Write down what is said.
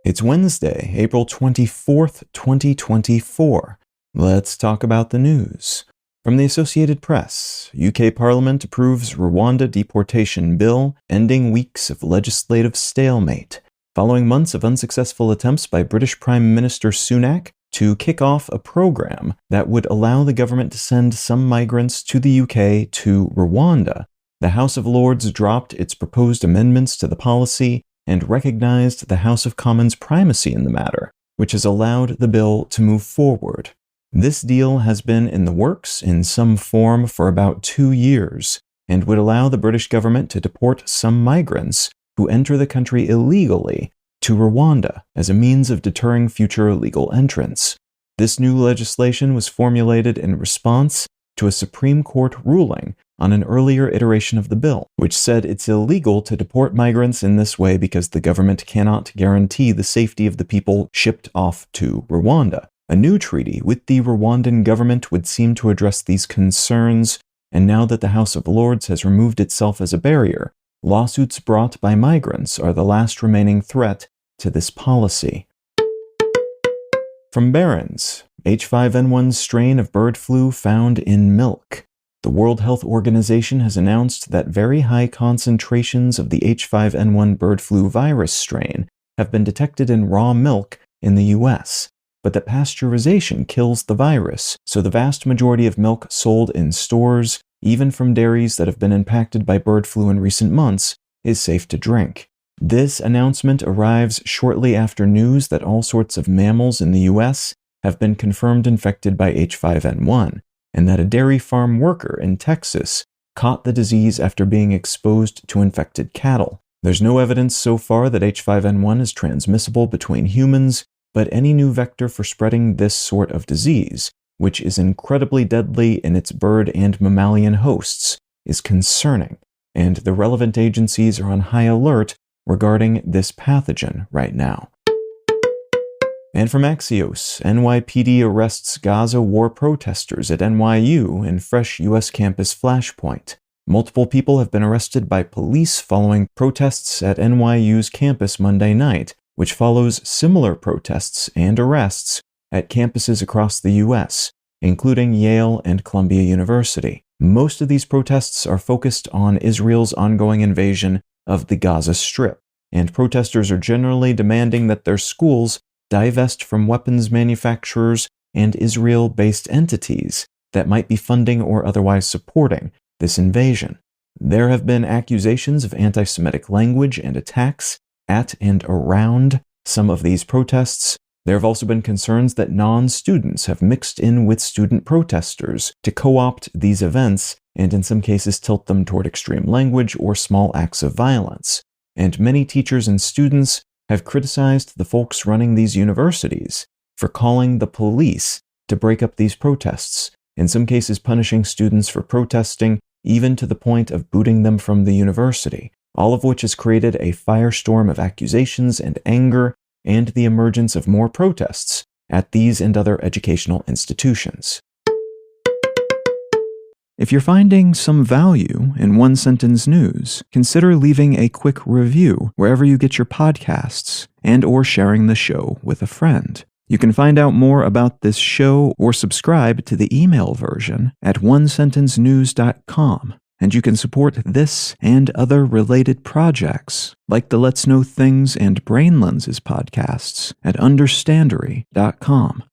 It's Wednesday, April 24th, 2024. Let's talk about the news. From the Associated Press, UK Parliament approves Rwanda deportation bill, ending weeks of legislative stalemate. Following months of unsuccessful attempts by British Prime Minister Sunak to kick off a program that would allow the government to send some migrants to the UK to Rwanda, the House of Lords dropped its proposed amendments to the policy and recognized the House of Commons' primacy in the matter, which has allowed the bill to move forward. This deal has been in the works in some form for about 2 years, and would allow the British government to deport some migrants who enter the country illegally to Rwanda as a means of deterring future illegal entrants. This new legislation was formulated in response to a Supreme Court ruling on an earlier iteration of the bill, which said it's illegal to deport migrants in this way because the government cannot guarantee the safety of the people shipped off to Rwanda. A new treaty with the Rwandan government would seem to address these concerns, and now that the House of Lords has removed itself as a barrier, lawsuits brought by migrants are the last remaining threat to this policy. From Barron's, H5N1 strain of bird flu found in milk. The World Health Organization has announced that very high concentrations of the H5N1 bird flu virus strain have been detected in raw milk in the US, but that pasteurization kills the virus, so the vast majority of milk sold in stores, even from dairies that have been impacted by bird flu in recent months, is safe to drink. This announcement arrives shortly after news that all sorts of mammals in the US have been confirmed infected by H5N1, and that a dairy farm worker in Texas caught the disease after being exposed to infected cattle. There's no evidence so far that H5N1 is transmissible between humans, but any new vector for spreading this sort of disease, which is incredibly deadly in its bird and mammalian hosts, is concerning, and the relevant agencies are on high alert regarding this pathogen right now. And from Axios, NYPD arrests Gaza war protesters at NYU in fresh U.S. campus flashpoint. Multiple people have been arrested by police following protests at NYU's campus Monday night, which follows similar protests and arrests at campuses across the U.S., including Yale and Columbia University. Most of these protests are focused on Israel's ongoing invasion of the Gaza Strip, and protesters are generally demanding that their schools divest from weapons manufacturers and Israel-based entities that might be funding or otherwise supporting this invasion. There have been accusations of anti-Semitic language and attacks at and around some of these protests. There have also been concerns that non-students have mixed in with student protesters to co-opt these events and in some cases tilt them toward extreme language or small acts of violence. And many teachers and students have criticized the folks running these universities for calling the police to break up these protests, in some cases punishing students for protesting, even to the point of booting them from the university, all of which has created a firestorm of accusations and anger and the emergence of more protests at these and other educational institutions. If you're finding some value in One Sentence News, consider leaving a quick review wherever you get your podcasts and or sharing the show with a friend. You can find out more about this show or subscribe to the email version at onesentencenews.com, and you can support this and other related projects like the Let's Know Things and Brain Lenses podcasts at understandery.com.